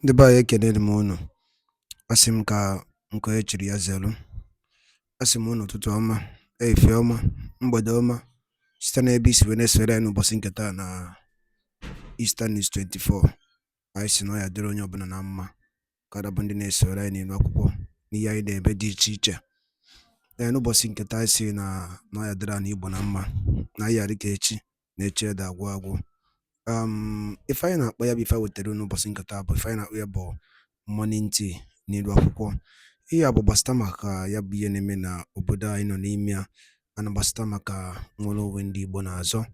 Ndị be anyị ekenere m unu. Asị m ka nke e chiri ya zelu. Asị m unu ụtụtụ ọma, ehihie ọma, mgbede ọma, site n'ebe isi wee na-esore anyị n'ụbọchị nke taa na Eastern News 24. Anyị si na ọ ya dịrị onye ọbụla na mma kada bụ ndị na-esore anyị n'ilu akwụkwọ n'ihe anyị na-ebe dị iche iche. N'ụbọchị nke taa anyị si na ọ ya dịrị anyị Igbo na mma na anyị yarị ka echi na echi ede agwụ agwụ. Ife anyị na-akpọ ya bụ ife wetara n'ụbọchị nke taa bụ ife anyị na-akpọ ya bụ morning tea n'ilu akwụkwọ. Ihe a bụ gbasịta maka ya bụ ihe na-eme na obodo anyị nọ n'ime ya, ana gbasịta maka nwere onwe ndị Igbo na-azọ.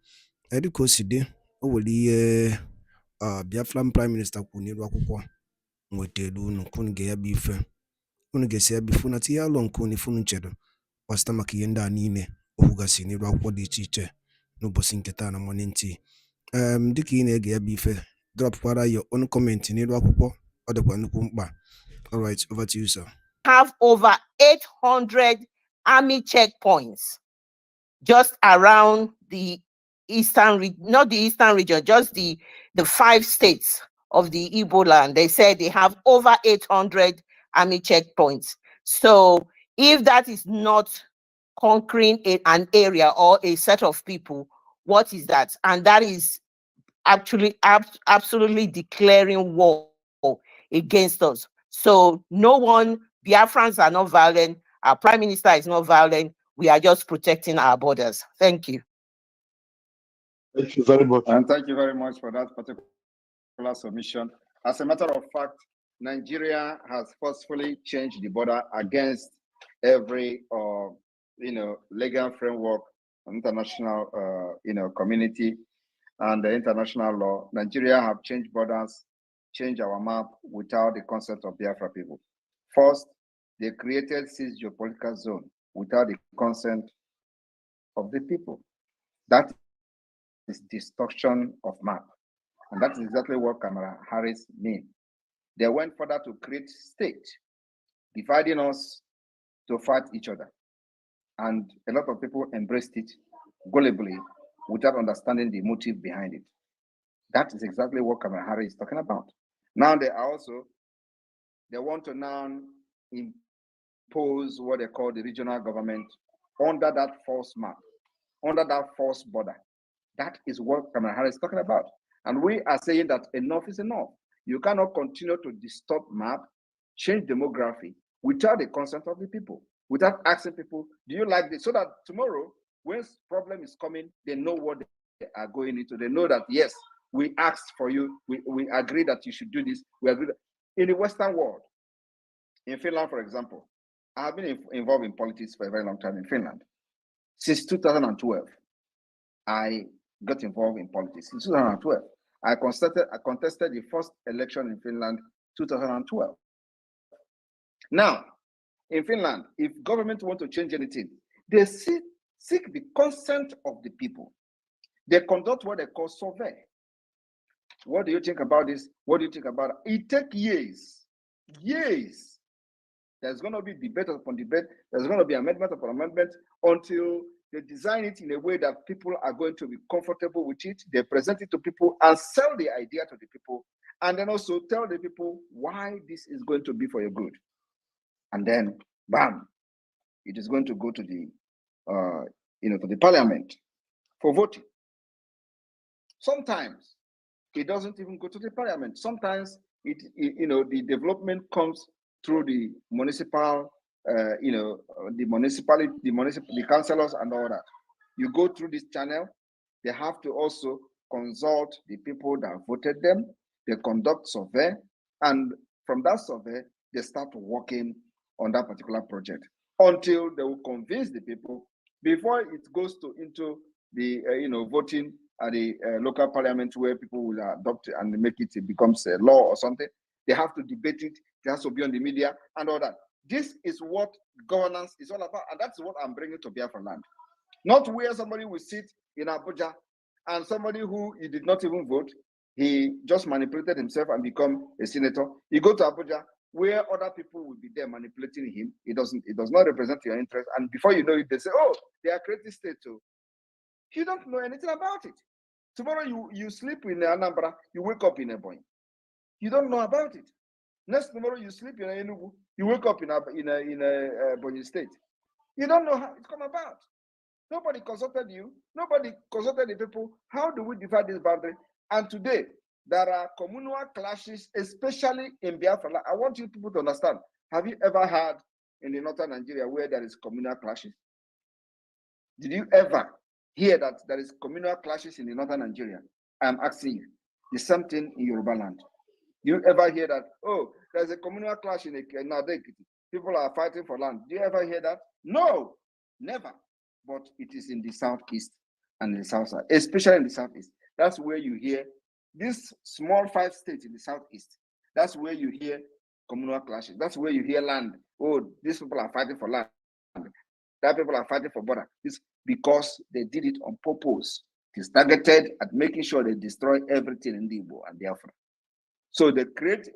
Dịka o si dị, o nwere ihe Biafran Prime Minister kwuru n'ilu akwụkwọ nwetara unu ka unu ga ya bụ ife, unu ga-esi ya bụ ife na tinye alụ nke unu ife unu chere gbasịta maka ihe ndị a niile o kwugasị n'ilu akwụkwọ dị iche iche n'ụbọchị nke taa na morning tea. Dịka ị na-ege ya bụ ife, dropkwara your own comment n'ilu akwụkwọ, ọ dịkwa nnukwu mkpa. All right, over to you, sir. Have over 800 army checkpoints just around the eastern, not the eastern region, just the 5 states of the Igbo land. They said they have over 800 army checkpoints. So if that is not conquering an area or a set of people, what is that? And that is actually absolutely declaring war against us. So no one, Biafrans are not violent. Our Prime Minister is not violent. We are just protecting our borders. Thank you. Thank you very much. And thank you very much for that particular submission. As a matter of fact, Nigeria has forcefully changed the border against every, legal framework, international, community and the international law. Nigeria have changed borders, changed our map without the consent of Biafra people. First, they created 6 geopolitical zones without the consent of the people. That is destruction of map. And that is exactly what Kamala Harris means. They went further to create state, dividing us to fight each other. And a lot of people embraced it gullibly without understanding the motive behind it. That is exactly what Kamala Harris is talking about. Now they want to now impose what they call the regional government under that false map, under that false border. That is what Kamala Harris is talking about. And we are saying that enough is enough. You cannot continue to distort map, change demography without the consent of the people, without asking people, do you like this? So that tomorrow, when problem is coming, they know what they are going into. They know that, yes, we asked for you, we agree that you should do this, we agree that. In the Western world, in Finland, for example, I have been involved in politics for a very long time in Finland. Since 2012, I got involved in politics. In 2012, I contested the first election in Finland, 2012. Now, in Finland, if government want to change anything, they seek the consent of the people. They conduct what they call survey. What do you think about this? What do you think about it? It takes years. There's going to be debate upon debate. There's going to be amendment upon amendment until they design it in a way that people are going to be comfortable with it. They present it to people and sell the idea to the people, and then also tell the people why this is going to be for your good. And then, bam, it is going to go to the, to the parliament for voting. Sometimes it doesn't even go to the parliament. Sometimes the development comes through the municipal, the councillors and all that. You go through this channel. They have to also consult the people that voted them. They conduct survey, and from that survey, they start working on that particular project until they will convince the people before it goes into the voting at the local parliament where people will adopt it and make it becomes a law or something. They have to debate it. It has to be on the media and all that. This is what governance is all about, and that's what I'm bringing to Biafra land. Not where somebody will sit in Abuja and somebody who he did not even vote, he just manipulated himself and become a senator. You go to Abuja where other people will be there manipulating him. It does not represent your interest, and before you know it, they say, "Oh, they are creating state too." You don't know anything about it. Tomorrow you sleep in Anambra, you wake up in Ebonyi. You don't know about it. Next tomorrow you sleep in Enugu, you wake up in a Bonny State. You don't know how it's come about. Nobody consulted you. Nobody consulted the people. How do we divide this boundary? And today, there are communal clashes, especially in Biafra. I want you people to understand. Have you ever heard in the northern Nigeria where there is communal clashes? Did you ever hear that there is communal clashes in the northern Nigeria? I'm asking you. The same thing in Yoruba land. You ever hear that? Oh, there's a communal clash in Nadekiti. People are fighting for land. Do you ever hear that? No, never. But it is in the southeast and in the south side, especially in the southeast. That's where you hear these small 5 states in the southeast. That's where you hear communal clashes. That's where you hear land. Oh, these people are fighting for land. That people are fighting for border. It's because they did it on purpose. It is targeted at making sure they destroy everything in the Igbo and Biafra. So they create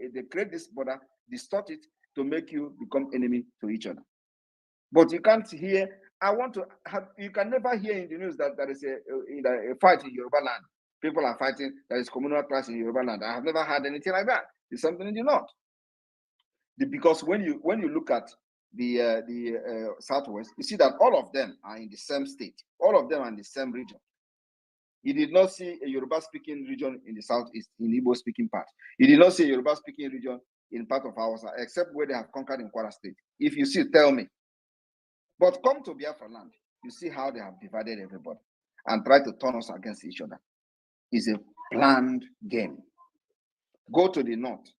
this border, distort it to make you become enemy to each other. But you can't hear. You can never hear in the news that there is a fight in Yoruba land. People are fighting. There is communal clash in Yoruba land. I have never heard anything like that. It's something in the north. Because when you look at the southwest, you see that all of them are in the same state. All of them are in the same region. You did not see a Yoruba-speaking region in the southeast, in Igbo-speaking part. You did not see a Yoruba-speaking region in part of Hausa, except where they have conquered in Kwara State. If you see, tell me. But come to Biafra land, you see how they have divided everybody and try to turn us against each other. It's a planned game. Go to the north.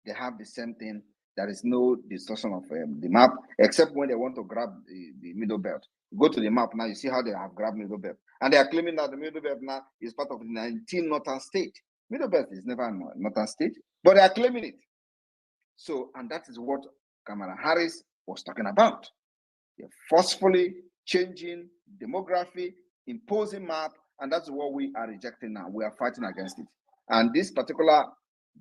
They have the same thing. There is no distortion of the map, except when they want to grab the middle belt. Go to the map now, you see how they have grabbed middle belt. And they are claiming that the middle belt now is part of the 19 northern state. Middle belt is never a northern state, but they are claiming it. So, and that is what Kamala Harris was talking about. They're forcefully changing demography, imposing map, and that's what we are rejecting now. We are fighting against it. And this particular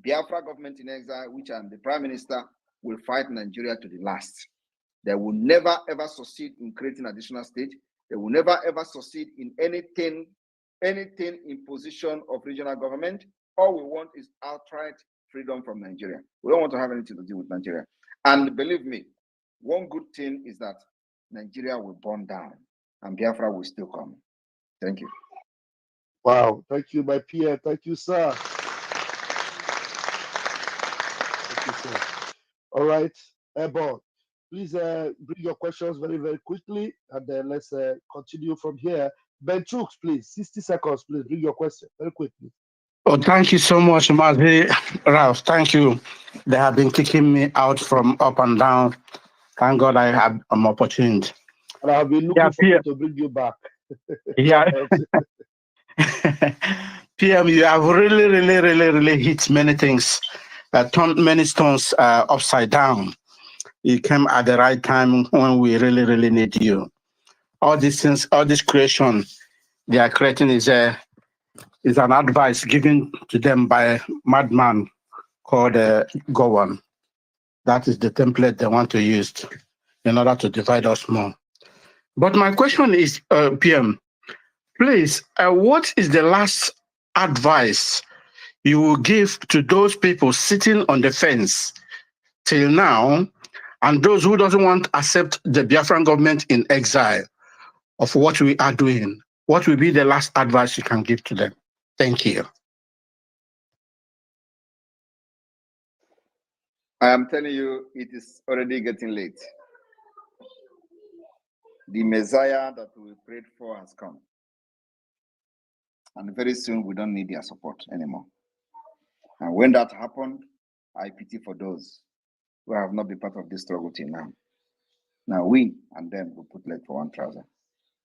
Biafra government in exile, which I'm the prime minister, will fight Nigeria to the last. They will never ever succeed in creating additional state. They will never ever succeed in anything in position of regional government. All we want is outright freedom from Nigeria. We don't want to have anything to do with Nigeria. And believe me, one good thing is that Nigeria will burn down and Biafra will still come. Thank you. Wow, thank you, my peer. Thank you, sir. Thank you, sir. All right, Ebon, please bring your questions very, very quickly, and then let's continue from here. Ben Chooks, please, 60 seconds, please, bring your question very quickly. Oh, thank you so much, Mazi Ralph. Thank you. They have been kicking me out from up and down. Thank God I have an opportunity. And I'll be looking for you to bring you back. Yeah. PM, you have really hit many things, turned many stones upside down. You came at the right time when we really need you. All these things, all this creation they are creating is an advice given to them by a madman called Gowan. That is the template they want to use in order to divide us more. But my question is, PM, please, what is the last advice you will give to those people sitting on the fence till now, and those who doesn't want to accept the Biafran government in exile of what we are doing? What will be the last advice you can give to them? Thank you. I am telling you, it is already getting late. The Messiah that we prayed for has come. And very soon we don't need their support anymore. And when that happened, I pity for those who have not been part of this struggle till now. Now we and them will put leg for one trouser.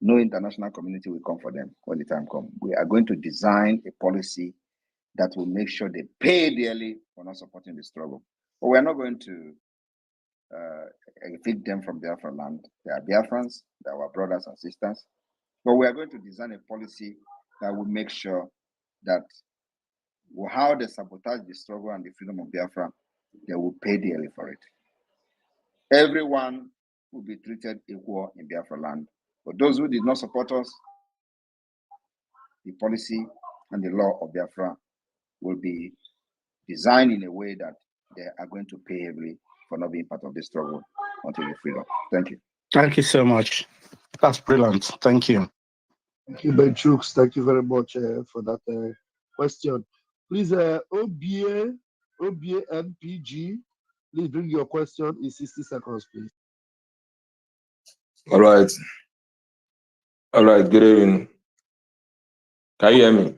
No international community will come for them when the time comes. We are going to design a policy that will make sure they pay dearly for not supporting the struggle. But we are not going to evict them from Biafra land. They are Biafrans, they are our brothers and sisters. But we are going to design a policy that will make sure that how they sabotage the struggle and the freedom of Biafra, they will pay dearly for it. Everyone will be treated equal in Biafra land. But those who did not support us, the policy and the law of Biafra will be designed in a way that they are going to pay heavily for not being part of this struggle until the freedom. Thank you. Thank you so much. That's brilliant. Thank you. Thank you, Benchooks. Thank you very much for that question. Please, OBANPG, please bring your question in 60 seconds, please. All right. Good evening. Can you hear me?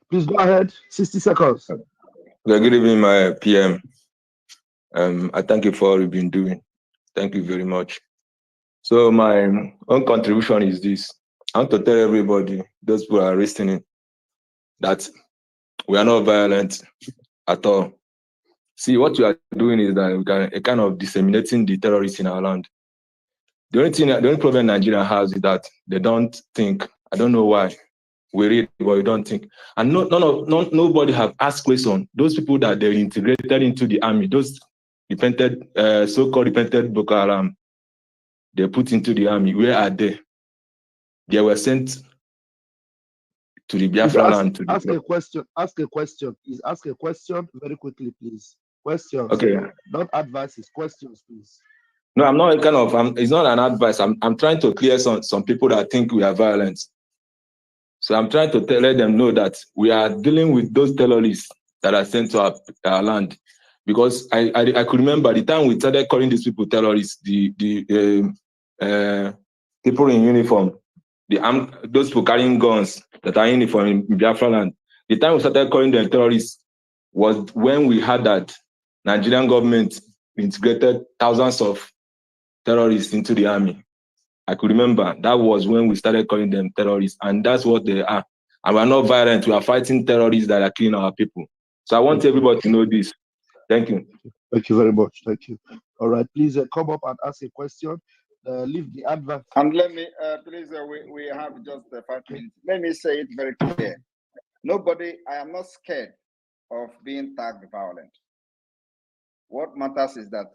Please go ahead. 60 seconds. Okay, good evening, my PM. I thank you for all you've been doing. Thank you very much. So my own contribution is this. I want to tell everybody, those who are listening, that we are not violent at all. See, what we are doing is that we are kind of disseminating the terrorists in our land. The only problem Nigeria has is that they don't think. I don't know why. We read, but we don't think. And nobody have asked questions. Those people that they integrated into the army, those repented, so-called repented Boko Haram, they put into the army. Where are they? They were sent to the Biafra land. Ask a question. Ask a question. Please ask a question very quickly, please. Questions. Okay. Not advices. Questions, please. No, I'm not it's not an advice. I'm trying to clear some people that think we are violent. So I'm trying to let them know that we are dealing with those terrorists that are sent to our land. Because I could remember the time we started calling these people terrorists, the people in uniform, those people carrying guns that are in uniform in Biafra land. The time we started calling them terrorists was when we had that Nigerian government integrated thousands of terrorists into the army. I could remember that was when we started calling them terrorists, and that's what they are. And we're not violent. We are fighting terrorists that are killing our people. So I want everybody to know this. Thank you. Thank you very much. Thank you. All right, please come up and ask a question. Leave the advert. And let me, please, we have just 5 minutes. Let me say it very clear. I am not scared of being tagged violent. What matters is that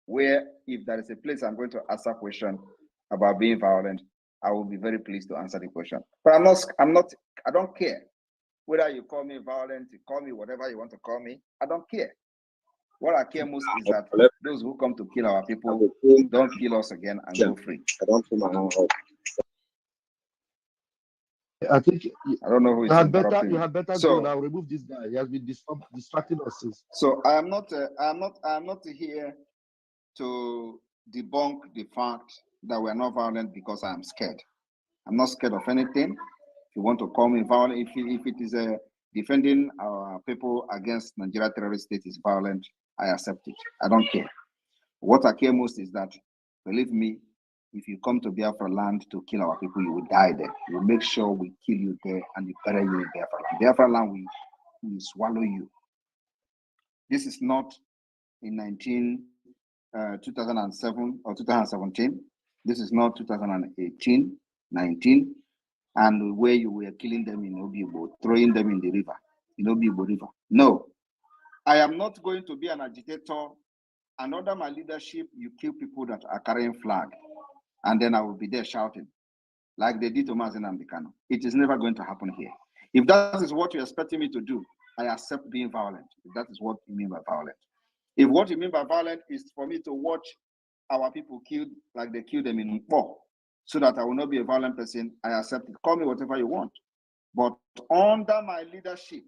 if there is a place I'm going to ask a question about being violent, I will be very pleased to answer the question. But I don't care whether you call me violent, you call me whatever you want to call me. I don't care. What I care most is that those who come to kill our people don't kill us again and go free. I don't put my hand up. I think I don't know who is you had better go now. Remove this guy. He has been distracting us since. So I'm not here to debunk the fact that we're not violent because I'm scared. I'm not scared of anything. If you want to call me violent, if it is defending our people against Nigeria terrorist state is violent, I accept it. I don't care. What I care most is that, believe me, if you come to Biafra land to kill our people, you will die there. We'll make sure we kill you there and we bury you in Biafra land. Biafra land will swallow you. This is not in 2007 or 2017. This is not 2018, 19, and where you were killing them in Obibo, throwing them in the river, in Obibo River. No, I am not going to be an agitator, and under my leadership, you kill people that are carrying flag, and then I will be there shouting, like they did to Mazen Ambikano. It is never going to happen here. If that is what you're expecting me to do, I accept being violent, if that is what you mean by violent. If what you mean by violent is for me to watch our people killed like they killed them in Mpo, so that I will not be a violent person, I accept it. Call me whatever you want. But under my leadership,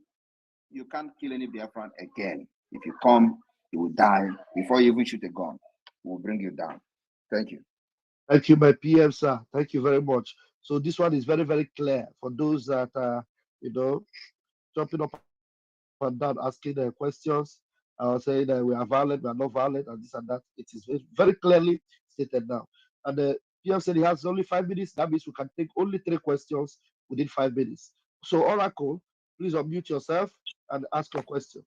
you can't kill any Biafran again. If you come, you will die. Before you even shoot a gun, we'll bring you down. Thank you. Thank you, my PM, sir. Thank you very much. So this one is very, very clear for those that are, jumping up and down, asking questions, saying that we are violent, we are not violent, and this and that. It is very clearly stated now. And the PM said he has only 5 minutes. That means we can take only 3 questions within 5 minutes. So Oracle, please unmute yourself and ask your question.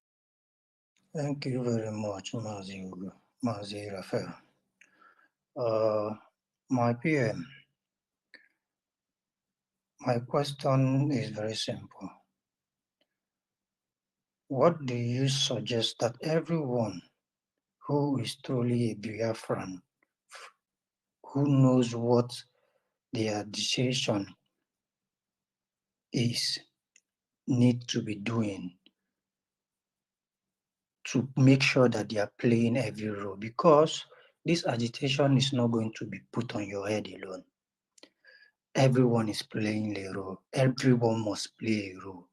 Thank you very much, Mazi Rafael. My PM, my question is very simple. What do you suggest that everyone who is truly a Biafran, who knows what their decision is, need to be doing to make sure that they are playing every role, because this agitation is not going to be put on your head alone. Everyone is playing a role. Everyone must play a role.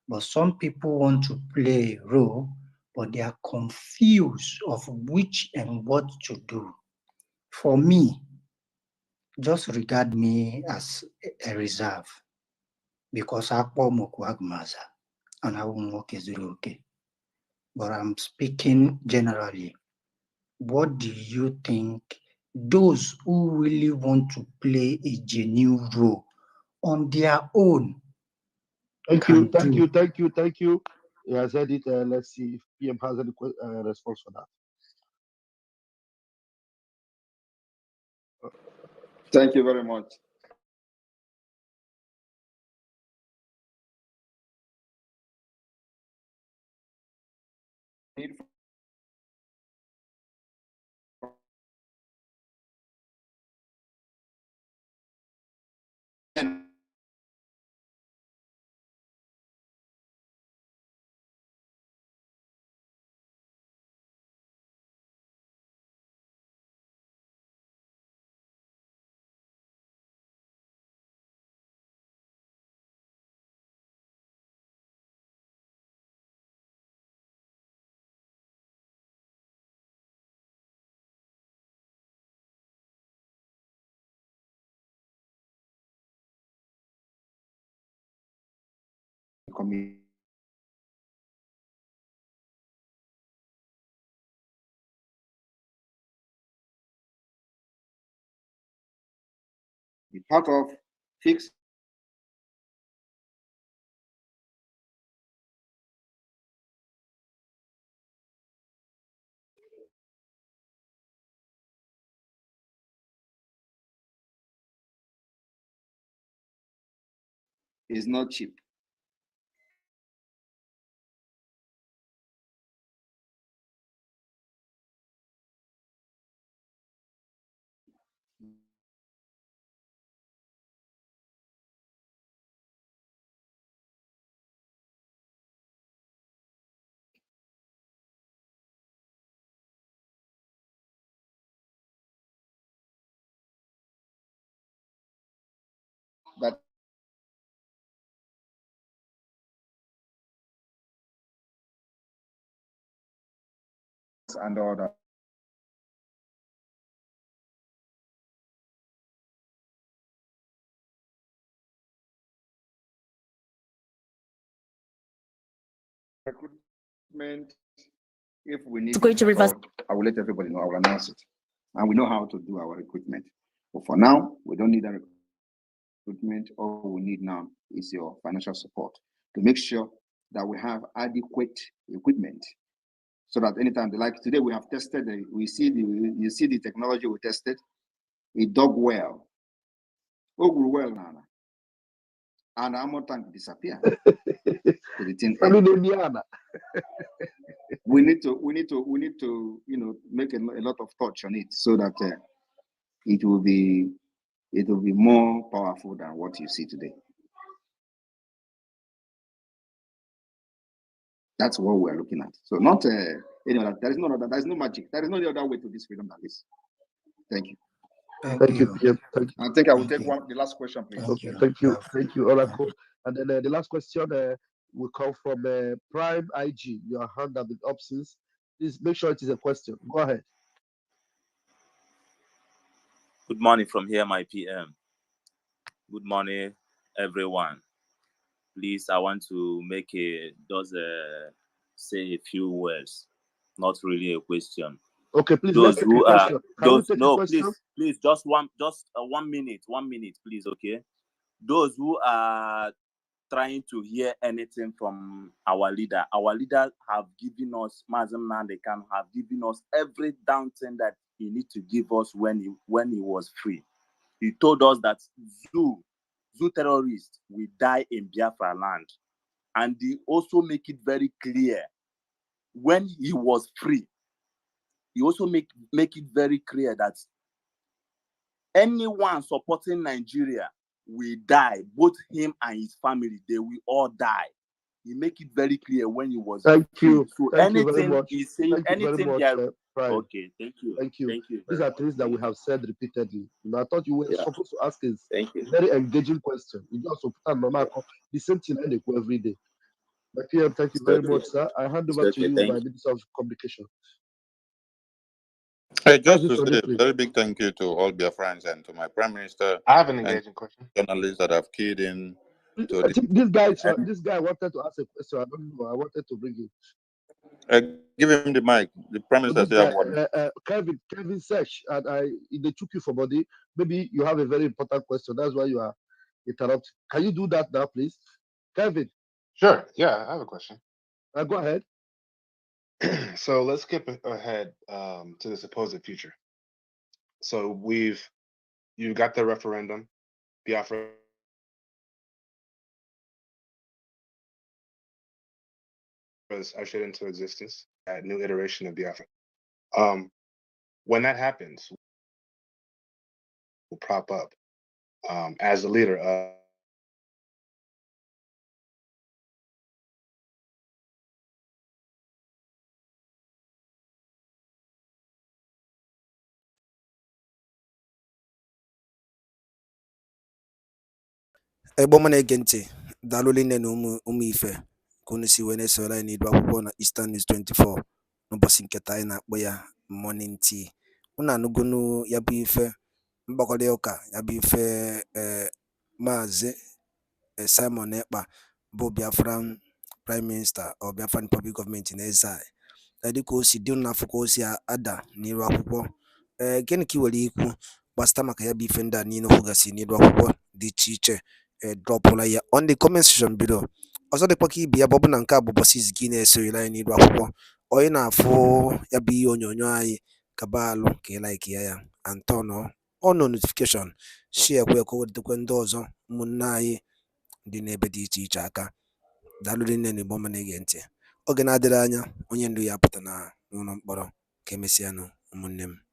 But some people want to play a role, but they are confused of which and what to do. For me, just regard me as a reserve, because Akpo Mokwagmaza and I won't work as okay. But I'm speaking generally. What do you think those who really want to play a genuine role on their own Thank can you, thank do? you, thank you, thank you. He has said it. Let's see if PM has any response for that. Thank you very much. Part of fixed is not cheap. That and all that. Recruitment, if we need going to reverse. I will let everybody know. I will announce it. And we know how to do our recruitment. But for now, we don't need a recruitment. All we need now is your financial support to make sure that we have adequate equipment, so that anytime they like today we have tested you see the technology we tested. It dug well. Oh, well, Nana. And our more tank disappear. To the tin end. We need to make a lot of touch on it, so that it will be more powerful than what you see today. That's what we're looking at. So not there is no magic. There is no other way to this freedom than this. Thank you. Thank you, PM. Thank you. I think I will take the last question, please. Okay, thank you, thank you. All right, cool. And then the last question will come from Prime IG. Your hand has been up since. Please make sure it is a question. Go ahead. Good morning from here, my PM. Good morning, everyone. Please, I want to say a few words, not really a question. Okay, please. Those who are please, just one minute, please. Okay. Those who are trying to hear anything from our leader have given us, Mazam Nandekan have given us every down thing that he need to give us when he was free. He told us that Zoo terrorists will die in Biafra land. And he also make it very clear when he was free. He also make it very clear that anyone supporting Nigeria will die, both him and his family, they will all die. he make it very clear when he was Thank you. So Thank you very anything much. he's saying, Thank you very anything much, they are Prime. okay. Thank you. Thank you. Thank you. These are things that we have said repeatedly. You know, I thought you were supposed to ask a very engaging question. You just put the same thing every day. My PM, thank you very much, sir. I hand over to you, my Minister of Communication. Hey, just to say a very big thank you to all Biafrans and to my Prime Minister. I have an engaging question. Journalists that have keyed in. I think this guy wanted to ask a question. I don't know. I wanted to bring him. Give him the mic. The Prime Minister said, Kevin Sesh, and they took you for body. Maybe you have a very important question. That's why you are interrupted. Can you do that now, please? Kevin. Sure. Yeah, I have a question. Go ahead. So let's skip ahead to the supposed future. So you got the referendum, BIAFRA was ushered into existence, that new iteration of BIAFRA. When that happens, will prop up as the leader of Egbo m na-ege ntị, daalụ nne na ụmụ ife ka unu si wee na-esoro anyị n'idu akwụkwọ na Eastern News 24 n'ụbọchị nketa anyị na-akpọ ya morning tea. Unu anụgonu ya bụ ife mgbakọrịta ụka ya bụ ife Maazị Simon Ekpa bụ Biafran Prime Minister or Biafran Public Government in exile dịka o si dị n'afọ ka o si ada n'iru akwụkwọ. Gịnị ka ị nwere ikwu gbasịta maka ya bụ ife ndị a niile kwugasị n'iru akwụkwọ dị iche iche dropụla ya on the comment section below. Ọzọ dịkwa ka ibe ya bụ ọbụna nke a bụ ụbọchị izizi gị na-esonyere anyị n'iru akwụkwọ, onye na-afụ ya bụ ihe onyonyo anyị kaba alụ ka ị like ya and turn on notification, share kwe ka o wetakwa ndị ọzọ ụmụnne anyị dị n'ebe dị iche iche aka. Daalụ nne na Igbo ọma na-ege ntị. Oge na-adịrị anya onye ndu ya apụta na n'ụlọ mkpọrọ. Ka emesịanụ ụmụnne m.